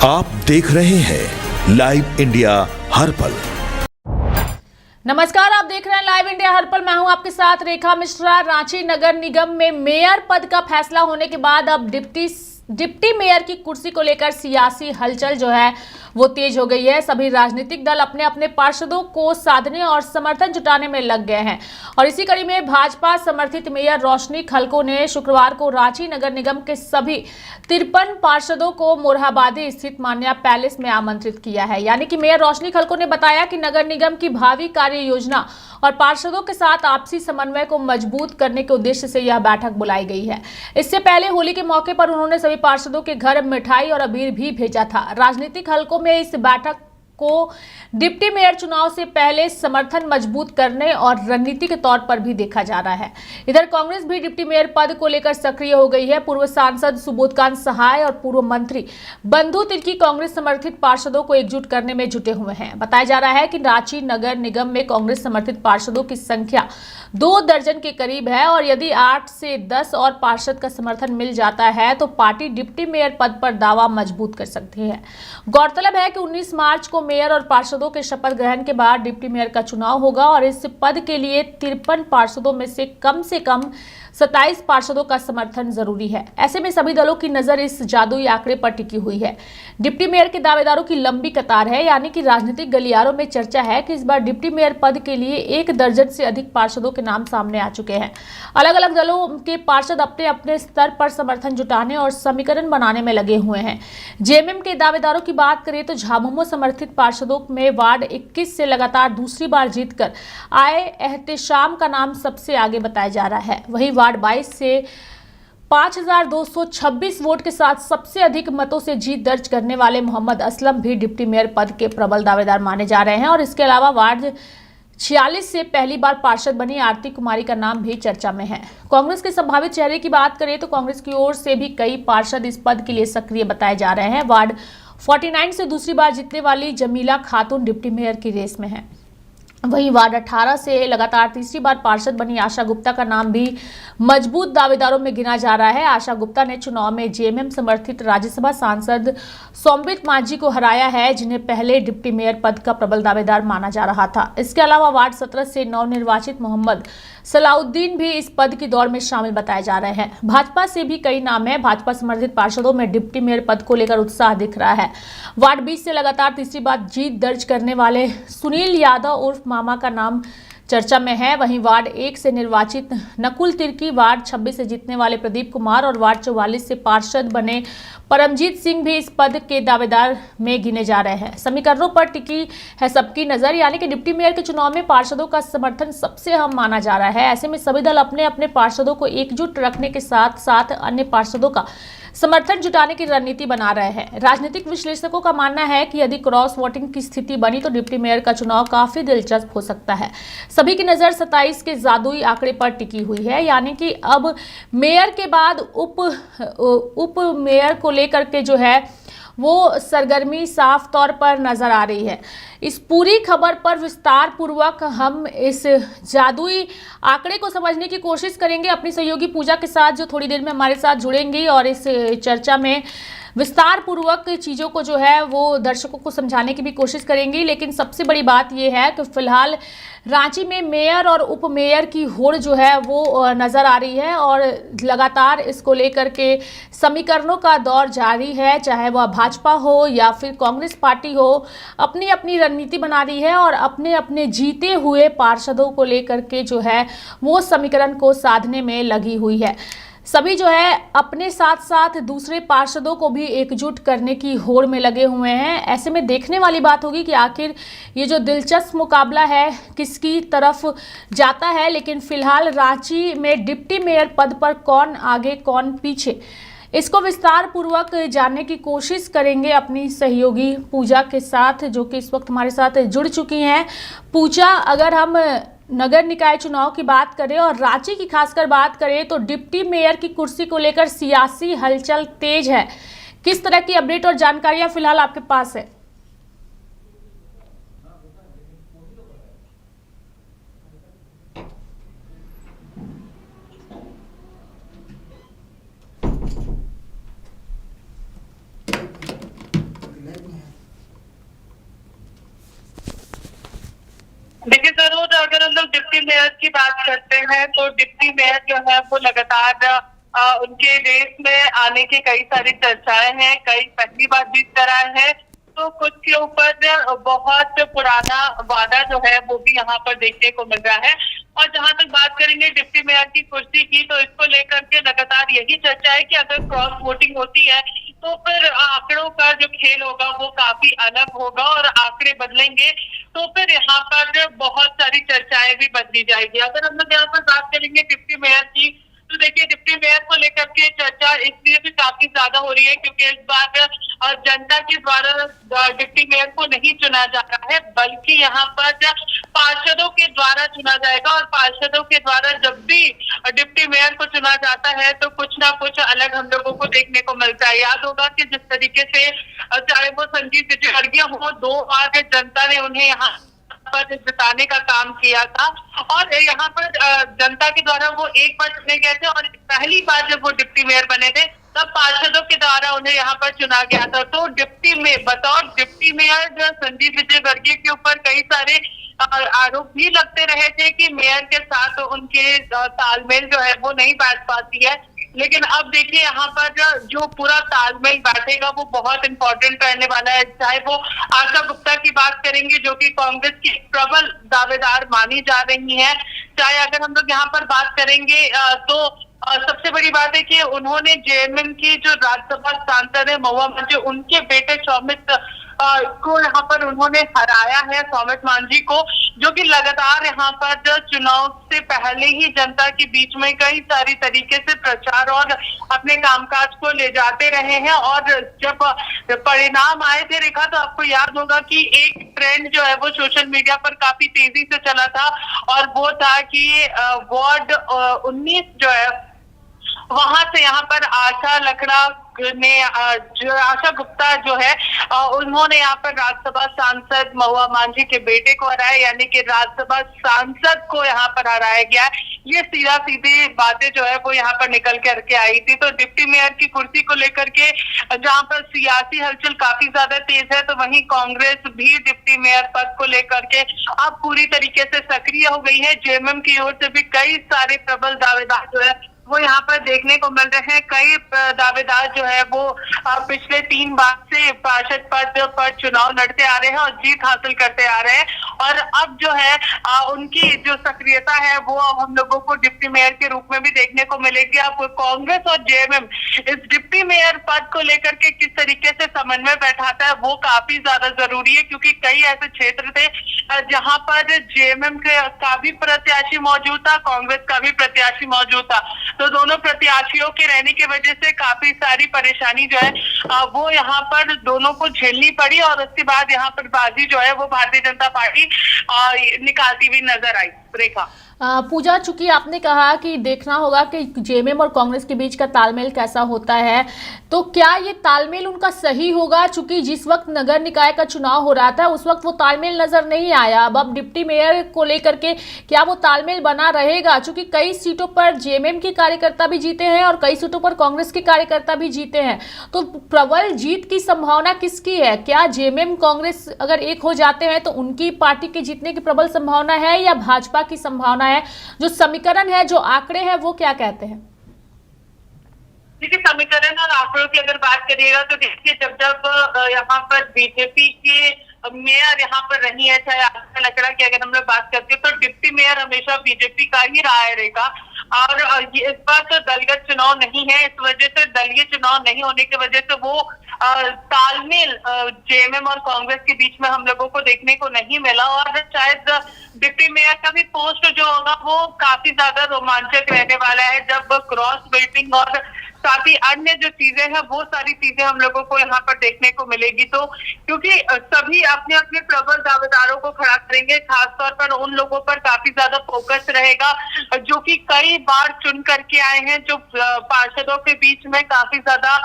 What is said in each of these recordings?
आप देख रहे हैं लाइव इंडिया हर पल। नमस्कार, आप देख रहे हैं लाइव इंडिया हर पल। मैं हूं आपके साथ रेखा मिश्रा। रांची नगर निगम में मेयर पद का फैसला होने के बाद अब डिप्टी मेयर की कुर्सी को लेकर सियासी हलचल जो है वो तेज हो गई है। सभी राजनीतिक दल अपने अपने पार्षदों को साधने और समर्थन जुटाने में लग गए हैं और इसी कड़ी में भाजपा समर्थित मेयर रोशनी खलको ने शुक्रवार को रांची नगर निगम के सभी 53 पार्षदों को मोरहाबादी स्थित मान्या पैलेस में आमंत्रित किया है। यानी कि मेयर रोशनी खलको ने बताया कि नगर निगम की भावी कार्य योजना और पार्षदों के साथ आपसी समन्वय को मजबूत करने के उद्देश्य से यह बैठक बुलाई गई है। इससे पहले होली के मौके पर उन्होंने सभी पार्षदों के घर मिठाई और अबीर भी भेजा था। राजनीतिक हलकों में इस बैठक को डिप्टी मेयर चुनाव से पहले समर्थन मजबूत करने और रणनीति के तौर पर भी देखा जा रहा है। इधर कांग्रेस भी डिप्टी मेयर पद को लेकर सक्रिय हो गई है। पूर्व सांसद सुबोधकांत सहाय और पूर्व मंत्री बंधु तिर्की कांग्रेस समर्थित पार्षदों को एकजुट करने में जुटे हुए हैं। बताया जा रहा है कि रांची नगर निगम में कांग्रेस समर्थित पार्षदों की संख्या 2 दर्जन के करीब है और यदि 8 से 10 और पार्षद का समर्थन मिल जाता है तो पार्टी डिप्टी मेयर पद पर दावा मजबूत कर सकती है। गौरतलब है कि 19 मार्च को मेयर और पार्षदों के शपथ ग्रहण के बाद डिप्टी मेयर का चुनाव होगा और इस पद के लिए 53 पार्षदों में से कम 27 पार्षदों का समर्थन जरूरी है। ऐसे में सभी दलों की नजर इस जादुई आंकड़े पर टिकी हुई है। डिप्टी मेयर के दावेदारों की लंबी कतार है। यानी कि राजनीतिक गलियारों में चर्चा है कि इस बार डिप्टी मेयर पद के लिए 1 दर्जन से अधिक पार्षदों के नाम सामने आ चुके हैं। अलग अलग दलों के पार्षद अपने अपने स्तर पर समर्थन जुटाने और समीकरण बनाने में लगे हुए हैं। जेएमएम के दावेदारों की बात करें तो झामुमो समर्थित पार्षदों में वार्ड 21 से लगातार दूसरी बार जीतकर आए एहतेशाम का नाम सबसे आगे बताया जा रहा है। वहीं वार्ड 22 से 5226 वोट के साथ सबसे अधिक मतों से जीत दर्ज करने वाले मोहम्मद असलम भी डिप्टी मेयर पद के प्रबल दावेदार माने जा रहे हैं और इसके अलावा वार्ड 46 से पहली बार पार्षद बनी आरती कुमारी का नाम भी चर्चा में है। कांग्रेस के संभावित चेहरे की बात करें तो कांग्रेस की ओर से भी कई पार्षद इस पद के लिए सक्रिय बताए जा रहे हैं। वार्ड 49 से दूसरी बार जीतने वाली जमीला खातून डिप्टी मेयर की रेस में है। वहीं वार्ड 18 से लगातार तीसरी बार पार्षद बनी आशा गुप्ता का नाम भी मजबूत दावेदारों में गिना जा रहा है। आशा गुप्ता ने चुनाव में जेएमएम समर्थित राज्यसभा सांसद सोमबित मांझी को हराया है, जिन्हें पहले डिप्टी मेयर पद का प्रबल दावेदार माना जा रहा था। इसके अलावा वार्ड 17 से नवनिर्वाचित मोहम्मद सलाउद्दीन भी इस पद की दौड़ में शामिल बताए जा रहे हैं। भाजपा से भी कई नाम है। भाजपा समर्थित पार्षदों में डिप्टी मेयर पद को लेकर उत्साह दिख रहा है। वार्ड 20 से लगातार तीसरी बार जीत दर्ज करने वाले सुनील यादव उर्फ मामा का नाम चर्चा में है। वहीं वार्ड 1 से निर्वाचित नकुल तिर्की, वार्ड 26 से जीतने वाले प्रदीप कुमार और वार्ड 44 से पार्षद बने परमजीत सिंह भी इस पद के दावेदार में गिने जा रहे हैं। समीकरणों पर टिकी है सबकी नजर। यानी कि डिप्टी मेयर के चुनाव में पार्षदों का समर्थन सबसे अहम माना जा रहा है। ऐसे में सभी दल अपने अपने पार्षदों को एकजुट रखने के साथ साथ अन्य पार्षदों का समर्थन जुटाने की रणनीति बना रहे हैं। राजनीतिक विश्लेषकों का मानना है कि यदि क्रॉस वोटिंग की स्थिति बनी तो डिप्टी मेयर का चुनाव काफी दिलचस्प हो सकता है। सभी की नजर 27 के जादुई आंकड़े पर टिकी हुई है। यानी कि अब मेयर के बाद उप मेयर को लेकर के जो है वो सरगर्मी साफ तौर पर नजर आ रही है। इस पूरी खबर पर विस्तार पूर्वक हम इस जादुई आंकड़े को समझने की कोशिश करेंगे अपनी सहयोगी पूजा के साथ, जो थोड़ी देर में हमारे साथ जुड़ेंगी और इस चर्चा में विस्तार पूर्वक चीज़ों को जो है वो दर्शकों को समझाने की भी कोशिश करेंगी। लेकिन सबसे बड़ी बात यह है कि फिलहाल रांची में मेयर और उप मेयर की होड़ जो है वो नज़र आ रही है और लगातार इसको लेकर के समीकरणों का दौर जारी है। चाहे वह भाजपा हो या फिर कांग्रेस पार्टी हो, अपनी अपनी रणनीति बना रही है और अपने अपने जीते हुए पार्षदों को लेकर के जो है वो समीकरण को साधने में लगी हुई है। सभी जो है अपने साथ साथ दूसरे पार्षदों को भी एकजुट करने की होड़ में लगे हुए हैं। ऐसे में देखने वाली बात होगी कि आखिर ये जो दिलचस्प मुकाबला है किसकी तरफ जाता है। लेकिन फिलहाल रांची में डिप्टी मेयर पद पर कौन आगे कौन पीछे, इसको विस्तार पूर्वक जानने की कोशिश करेंगे अपनी सहयोगी पूजा के साथ, जो कि इस वक्त हमारे साथ जुड़ चुकी हैं। पूजा, अगर हम नगर निकाय चुनाव की बात करें और रांची की खासकर बात करें तो डिप्टी मेयर की कुर्सी को लेकर सियासी हलचल तेज है। किस तरह की अपडेट और जानकारियां फिलहाल आपके पास है? की बात करते हैं तो डिप्टी मेयर जो है वो लगातार उनके रेस में आने की कई सारी चर्चाएं हैं, कई पहली बार जीत कर आए हैं, तो कुछ के ऊपर बहुत पुराना वादा जो है वो भी यहाँ पर देखने को मिल रहा है। और जहां तक बात करेंगे डिप्टी मेयर की कुर्सी की, तो इसको लेकर के लगातार यही चर्चा है कि अगर क्रॉस वोटिंग होती है तो फिर आंकड़ों का जो खेल होगा वो काफी अलग होगा और आंकड़े बदलेंगे, तो फिर यहाँ पर बहुत सारी चर्चाएं भी बदली जाएगी। अगर हम लोग यहाँ पर बात करेंगे डिप्टी मेयर की, तो देखिए डिप्टी मेयर को लेकर के चर्चा इसलिए भी काफी ज्यादा हो रही है क्योंकि इस बार जनता के द्वारा डिप्टी मेयर को नहीं चुना जा रहा है, बल्कि यहाँ पर पार्षदों के द्वारा चुना जाएगा। और पार्षदों के द्वारा जब भी डिप्टी मेयर को चुना जाता है तो कुछ ना कुछ अलग हम लोगों को देखने को मिलता है। याद होगा कि जिस तरीके से चाहे वो संजीव विजयवर्गीय हो, 2 बार जनता ने उन्हें यहाँ पर जिताने का काम किया था और यहाँ पर जनता के द्वारा वो एक बार चुने गए थे और पहली बार जब वो डिप्टी मेयर बने थे तब पार्षदों के द्वारा उन्हें यहाँ पर चुना गया था। तो बतौर डिप्टी मेयर संजीव विजयवर्गीय के ऊपर कई सारे आरोप भी लगते रहे थे कि मेयर के साथ उनके तालमेल जो है वो नहीं बैठ पाती है, लेकिन अब देखिए यहाँ पर जो पूरा तालमेल बैठेगा वो बहुत इंपॉर्टेंट रहने वाला है। चाहे वो आशा गुप्ता की बात करेंगे जो कि कांग्रेस की प्रबल दावेदार मानी जा रही है, चाहे अगर हम लोग यहाँ पर बात करेंगे तो सबसे बड़ी बात है कि उन्होंने जेएमएम की जो राज्यसभा सांसद है महुआ मांझी, उनके बेटे सौमित को यहाँ पर उन्होंने हराया है, सौमित मांझी को, जो कि लगातार यहाँ पर चुनाव से पहले ही जनता के बीच में कई सारी तरीके से प्रचार और अपने कामकाज को ले जाते रहे हैं। और जब परिणाम आए थे रेखा, तो आपको याद होगा कि एक ट्रेंड जो है वो सोशल मीडिया पर काफी तेजी से चला था और वो था कि वार्ड 19 जो है वहां से यहाँ पर आशा लकड़ा ने जो आशा गुप्ता जो है उन्होंने यहाँ पर राज्यसभा सांसद महुआ मांझी के बेटे को हराया, यानी कि राज्यसभा सांसद को यहाँ पर हराया गया। ये सीधी बातें जो है वो यहाँ पर निकल करके आई थी। तो डिप्टी मेयर की कुर्सी को लेकर के जहाँ पर सियासी हलचल काफी ज्यादा तेज है, तो वहीं कांग्रेस भी डिप्टी मेयर पद को लेकर के अब पूरी तरीके से सक्रिय हो गई है। जेएमएम की ओर से भी कई सारे प्रबल दावेदार जो है वो यहाँ पर देखने को मिल रहे हैं। कई दावेदार जो है वो पिछले 3 बार से पार्षद पद पर चुनाव लड़ते आ रहे हैं और जीत हासिल करते आ रहे हैं, और अब जो है उनकी जो सक्रियता है वो अब हम लोगों को डिप्टी मेयर के रूप में भी देखने को मिलेगी। अब कांग्रेस और जेएमएम इस डिप्टी मेयर पद को लेकर के किस तरीके से समन्वय बैठाता है वो काफी ज्यादा जरूरी है, क्योंकि कई ऐसे क्षेत्र थे जहां पर जेएमएम का भी प्रत्याशी मौजूद था, कांग्रेस का भी प्रत्याशी मौजूद था। तो दोनों प्रत्याशियों के रहने की वजह से काफी सारी परेशानी जो है वो यहाँ पर दोनों को झेलनी पड़ी, और उसके बाद यहाँ पर बाजी जो है वो भारतीय जनता पार्टी निकालती हुई नजर आई। रेखा, पूजा, चूंकि आपने कहा कि देखना होगा कि जेएमएम और कांग्रेस के बीच का तालमेल कैसा होता है, तो क्या ये तालमेल उनका सही होगा? चूंकि जिस वक्त नगर निकाय का चुनाव हो रहा था उस वक्त वो तालमेल नजर नहीं आया। अब डिप्टी मेयर को लेकर के क्या वो तालमेल बना रहेगा? चूंकि कई सीटों पर जेएमएम के कार्यकर्ता भी जीते हैं और कई सीटों पर कांग्रेस के कार्यकर्ता भी जीते हैं, तो प्रबल जीत की संभावना किसकी है? क्या जेएमएम कांग्रेस अगर एक हो जाते हैं तो उनकी पार्टी के जीतने की प्रबल संभावना है या भाजपा की संभावना है? जो समीकरण है, जो आंकड़े हैं, वो क्या कहते हैं? देखिए, समीकरण और आंकड़ों की अगर बात करिएगा तो देखिए जब यहाँ पर बीजेपी के मेयर यहाँ पर रही है, चाहे आशा लकड़ा की अगर हम लोग बात करते हैं तो डिप्टी मेयर हमेशा बीजेपी का ही रहा है रेखा। और इस बार तो दलगत चुनाव नहीं है, इस वजह से दलीय चुनाव नहीं होने की वजह से वो तालमेल जेएमएम और कांग्रेस के बीच में हम लोगों को देखने को नहीं मिला, और शायद डिप्टी मेयर का भी पोस्ट जो होगा वो काफी ज्यादा रोमांचक रहने वाला है, जब क्रॉस वोटिंग और साथ ही अन्य जो चीजें हैं वो सारी चीजें हम लोगों को यहाँ पर देखने को मिलेगी। तो क्योंकि सभी अपने अपने प्रबल दावेदारों को खड़ा करेंगे, खासतौर पर उन लोगों पर काफी ज्यादा फोकस रहेगा जो कि कई बार चुन करके आए हैं, जो पार्षदों के बीच में काफी ज्यादा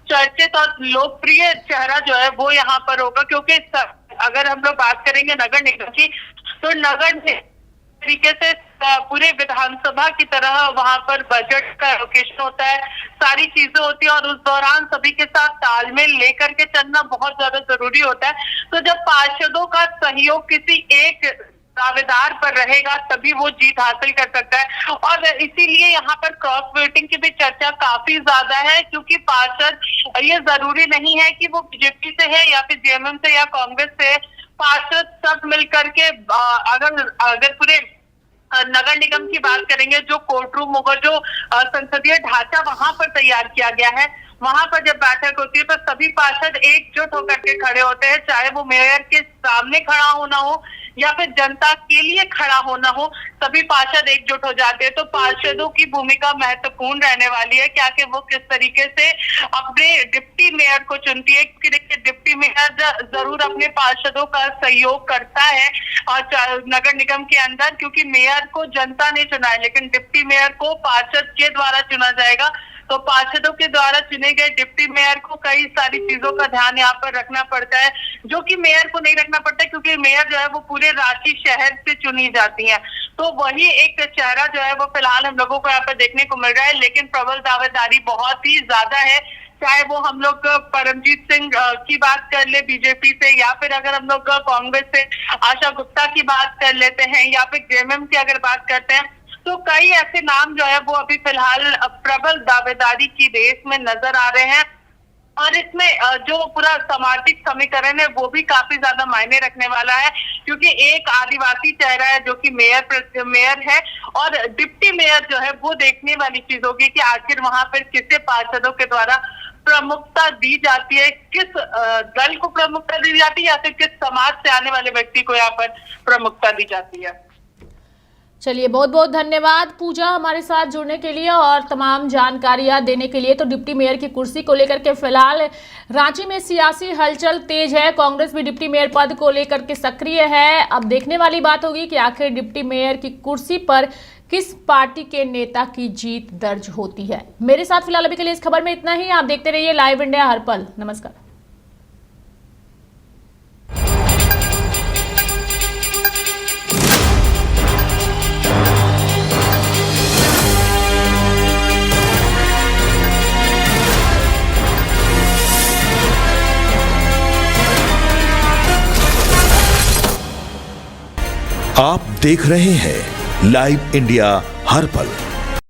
चर्चित और लोकप्रिय चेहरा जो है वो यहाँ पर होगा। क्योंकि अगर हम लोग बात करेंगे नगर निगम की, तो नगर तरीके से पूरे विधानसभा की तरह वहां पर बजट का एलोकेशन होता है, सारी चीजें होती है, और उस दौरान सभी के साथ तालमेल लेकर के चलना बहुत ज्यादा जरूरी होता है। तो जब पार्षदों का सहयोग किसी एक दावेदार पर रहेगा तभी वो जीत हासिल कर सकता है। और इसीलिए यहाँ पर क्रॉस वोटिंग की भी चर्चा काफी ज्यादा है, क्योंकि पार्षद ये जरूरी नहीं है कि वो बीजेपी से है या फिर जेएमएम से या कांग्रेस से। पार्षद सब मिलकर के अगर पूरे नगर निगम की बात करेंगे, जो कोर्ट रूम होगा, जो संसदीय ढांचा वहां पर तैयार किया गया है, वहां पर जब बैठक होती है तो सभी पार्षद एकजुट होकर के खड़े होते हैं, चाहे वो मेयर के सामने खड़ा होना हो या फिर जनता के लिए खड़ा होना हो, सभी पार्षद एकजुट हो जाते हैं। तो पार्षदों की भूमिका महत्वपूर्ण रहने वाली है, क्या कि वो किस तरीके से अपने डिप्टी मेयर को चुनती है, क्योंकि देखिए डिप्टी मेयर जरूर अपने पार्षदों का सहयोग करता है और नगर निगम के अंदर, क्योंकि मेयर को जनता ने चुना है, लेकिन डिप्टी मेयर को पार्षद के द्वारा चुना जाएगा। तो पार्षदों के द्वारा चुने गए डिप्टी मेयर को कई सारी चीजों का ध्यान यहाँ पर रखना पड़ता है, जो कि मेयर को नहीं रखना पड़ता, क्योंकि मेयर जो है वो पूरे रांची शहर से चुनी जाती है। तो वही एक चेहरा जो है वो फिलहाल हम लोगों को यहाँ पर देखने को मिल रहा है, लेकिन प्रबल दावेदारी बहुत ही ज्यादा है। चाहे वो हम लोग परमजीत सिंह की बात कर ले बीजेपी से, या फिर अगर हम लोग कांग्रेस से आशा गुप्ता की बात कर लेते हैं, या फिर जेएमएम की अगर बात करते हैं, तो कई ऐसे नाम जो है वो अभी फिलहाल प्रबल दावेदारी की रेस में नजर आ रहे हैं। और इसमें जो पूरा सामाजिक समीकरण है वो भी काफी ज्यादा मायने रखने वाला है, क्योंकि एक आदिवासी चेहरा है जो कि मेयर है, और डिप्टी मेयर जो है वो देखने वाली चीज होगी कि आखिर वहां पर किसे पार्षदों के द्वारा प्रमुखता दी जाती है, किस दल को प्रमुखता दी जाती है, या फिर किस समाज से आने वाले व्यक्ति को यहाँ पर प्रमुखता दी जाती है। चलिए, बहुत बहुत धन्यवाद पूजा हमारे साथ जुड़ने के लिए और तमाम जानकारियां देने के लिए। तो डिप्टी मेयर की कुर्सी को लेकर के फिलहाल रांची में सियासी हलचल तेज है, कांग्रेस भी डिप्टी मेयर पद को लेकर के सक्रिय है। अब देखने वाली बात होगी कि आखिर डिप्टी मेयर की कुर्सी पर किस पार्टी के नेता की जीत दर्ज होती है। मेरे साथ फिलहाल अभी के लिए इस खबर में इतना ही। आप देखते रहिए लाइव इंडिया हर पल। नमस्कार। आप देख रहे हैं लाइव इंडिया हर पल।